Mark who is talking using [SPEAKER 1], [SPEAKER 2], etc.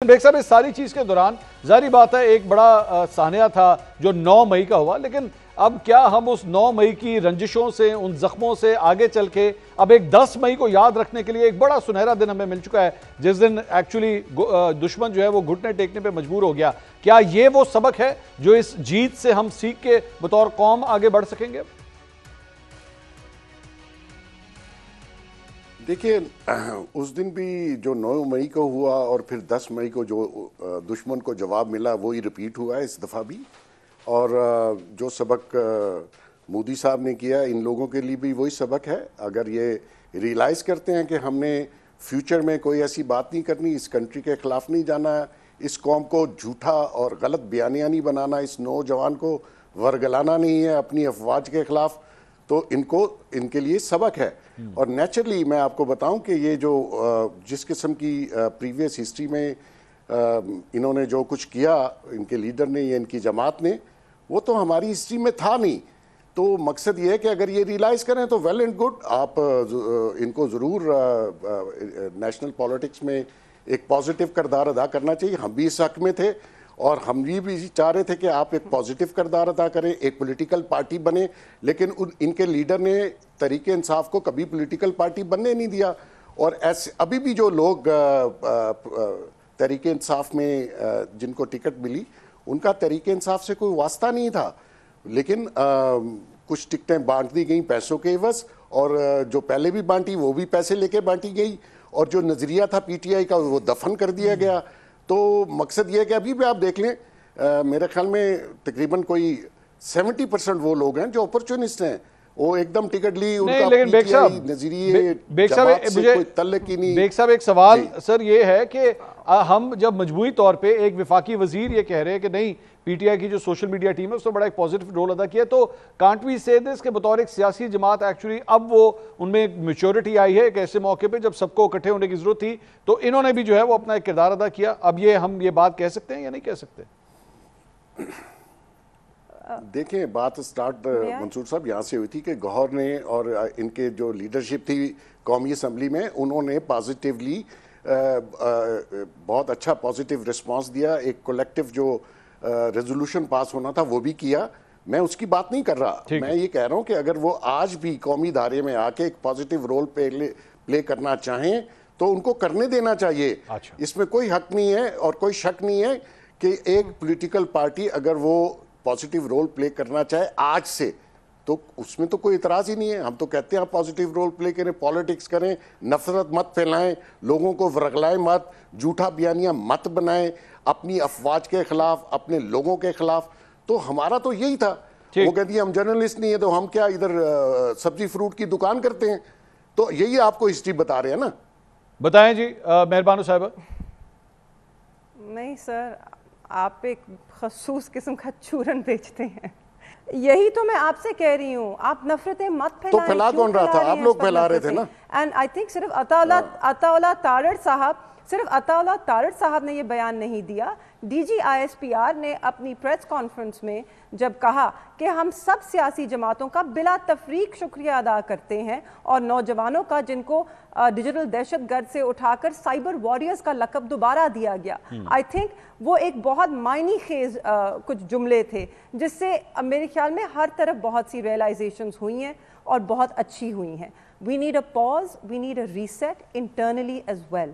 [SPEAKER 1] Bag صاحب اس ساری چیز کے دوران ظاہری بات ہے ایک بڑا سانحہ تھا جو 9 مئی کا ہوا، لیکن اب کیا ہم اس 9 مئی کی رنجشوں سے، ان زخموں سے آگے چل کے اب ایک 10 مئی کو یاد رکھنے کے لیے ایک بڑا سنہرا دن ہمیں مل چکا ہے جس دن ایکچولی دشمن جو ہے وہ گھٹنے ٹیکنے پہ مجبور ہو گیا؟ کیا یہ وہ سبق ہے جو اس جیت سے ہم سیکھ کے بطور قوم آگے بڑھ سکیں گے؟
[SPEAKER 2] دیکھیے اس دن بھی جو 9 مئی کو ہوا اور پھر 10 مئی کو جو دشمن کو جواب ملا وہی ریپیٹ ہوا ہے اس دفعہ بھی، اور جو سبق مودی صاحب نے کیا ان لوگوں کے لیے بھی وہی سبق ہے۔ اگر یہ ریئلائز کرتے ہیں کہ ہم نے فیوچر میں کوئی ایسی بات نہیں کرنی، اس کنٹری کے خلاف نہیں جانا، اس قوم کو جھوٹا اور غلط بیانیہ نہیں بنانا، اس نوجوان کو ورگلانا نہیں ہے اپنی افواج کے خلاف، تو ان کے لیے سبق ہے۔ اور نیچرلی میں آپ کو بتاؤں کہ یہ جو جس قسم کی پریویس ہسٹری میں انہوں نے جو کچھ کیا، ان کے لیڈر نے یا ان کی جماعت نے، وہ تو ہماری ہسٹری میں تھا نہیں۔ تو مقصد یہ ہے کہ اگر یہ ریئلائز کریں تو ویل اینڈ گڈ، آپ ان کو ضرور نیشنل پالیٹکس میں ایک پازیٹیو کردار ادا کرنا چاہیے۔ ہم بھی اس حق میں تھے اور ہم بھی چاہ رہے تھے کہ آپ ایک پازیٹیو کردار ادا کریں، ایک پولیٹیکل پارٹی بنے، لیکن ان کے لیڈر نے تحریک انصاف کو کبھی پولیٹیکل پارٹی بننے نہیں دیا۔ اور ایسے ابھی بھی جو لوگ تحریک انصاف میں جن کو ٹکٹ ملی، ان کا تحریک انصاف سے کوئی واسطہ نہیں تھا، لیکن کچھ ٹکٹیں بانٹ دی گئیں پیسوں کے عوض، اور جو پہلے بھی بانٹی وہ بھی پیسے لے کے بانٹی گئی، اور جو نظریہ تھا پی ٹی آئی کا وہ دفن کر دیا گیا۔ تو مقصد یہ ہے کہ ابھی بھی آپ دیکھ لیں، میرے خیال میں تقریباً کوئی 70% وہ لوگ ہیں جو اپرچونسٹ ہیں، وہ ایک دم ٹکٹ لی، ان کا پی ٹی آئی نظریے جماعت سے کوئی تعلق ہی نہیں۔
[SPEAKER 1] بیگ صاحب ایک سوال سر یہ ہے کہ ہم جب مجموعی طور پہ ایک وفاقی وزیر یہ کہہ رہے ہیں کہ نہیں پی ٹی آئی کی جو سوشل میڈیا ٹیم ہے اس نے بڑا ایک پازیٹیو رول ادا کیا، تو کانٹ وی سے دس کہ بطور ایک سیاسی جماعت ایکچولی اب وہ ان میں ایک میچورٹی آئی ہے ایک ایسے موقع پہ جب سب کو اکٹھے ہونے کی ضرورت تھی، تو انہوں نے بھی جو ہے وہ اپنا ایک کردار ادا کیا؟ اب یہ ہم یہ بات کہہ سکتے ہیں یا نہیں کہہ سکتے؟
[SPEAKER 2] دیکھیں بات سٹارٹ منصور صاحب یہاں سے ہوئی تھی کہ گوہر نے اور ان کے جو لیڈرشپ تھی قومی اسمبلی میں، انہوں نے پازیٹیولی بہت اچھا پازیٹیو رسپانس دیا، ایک کولیکٹیو جو ریزولوشن پاس ہونا تھا وہ بھی کیا۔ میں اس کی بات نہیں کر رہا، میں یہ کہہ رہا ہوں کہ اگر وہ آج بھی قومی دھارے میں آ کے ایک پازیٹیو رول پلے کرنا چاہیں تو ان کو کرنے دینا چاہیے۔ اس میں کوئی حق نہیں ہے اور کوئی شک نہیں ہے کہ ایک پولیٹیکل پارٹی اگر وہ پازیٹیو رول پلے کرنا چاہے آج سے، تو اس میں تو کوئی اعتراض ہی نہیں ہے۔ ہم تو کہتے ہیں آپ پازیٹیو رول پلے کریں، پالیٹکس کریں، نفرت مت پھیلائیں، لوگوں کو ورگلائیں مت، جھوٹا بیانیہ مت بنائیں اپنی افواج کے خلاف، اپنے لوگوں کے خلاف۔ تو ہمارا تو یہی تھا۔ وہ کہتی ہے ہم جرنلسٹ نہیں ہیں تو ہم کیا ادھر سبزی فروٹ کی دکان کرتے ہیں؟ تو یہی آپ کو ہسٹری بتا رہے ہیں نا۔
[SPEAKER 1] بتائیں جی مہربانو صاحبہ۔
[SPEAKER 3] نہیں سر، آپ ایک خصوص قسم کا چورن بیچتے ہیں، یہی تو میں آپ سے کہہ رہی ہوں، آپ نفرتیں مت پھیلائیں۔
[SPEAKER 2] تو پھیلا کون رہا تھا؟ آپ لوگ پھیلا رہے تھے نا۔
[SPEAKER 3] اینڈ آئی تھنک صرف عطا اللہ تارڑ صاحب نے یہ بیان نہیں دیا، D G I S P R نے اپنی پریس کانفرنس میں جب کہا کہ ہم سب سیاسی جماعتوں کا بلا تفریق شکریہ ادا کرتے ہیں اور نوجوانوں کا جن کو ڈیجیٹل دہشت گرد سے اٹھا کر سائبر واریئرز کا لقب دوبارہ دیا گیا، آئی تھنک وہ ایک بہت معنی خیز کچھ جملے تھے جس سے میرے خیال میں ہر طرف بہت سی ریئلائزیشنز ہوئی ہیں اور بہت اچھی ہوئی ہیں۔ We need a pause, we need a reset internally as well.